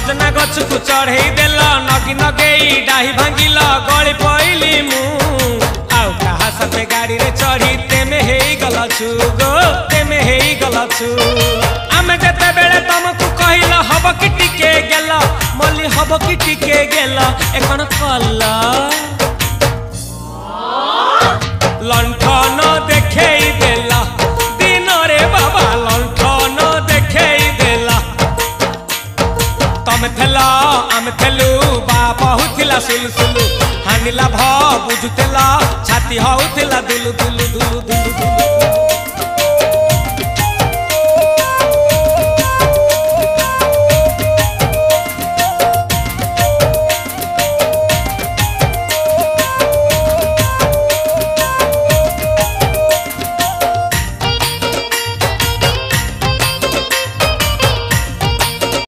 सजना गछ को चढ़ई देल नगी नगेई डाही भांगिल गली पइली मु आउ कहा सते गाड़ी रे चढ़ी तेमे हेई गलछु गो तेमे हेई गलछु आमे जते बेले तुमको कहिल हब कि टिके गेल मल्ली हब कि टिके गेल एकन कल्ला लंठन देखेई देला दिन रे बाबा लंठन देखेई देला तमे थेला आमे थेलु बाप हुथिला सुलसुलु हानिला भ बुझुतेला छाती हउथिला दुलु दुलु दुलु दुलु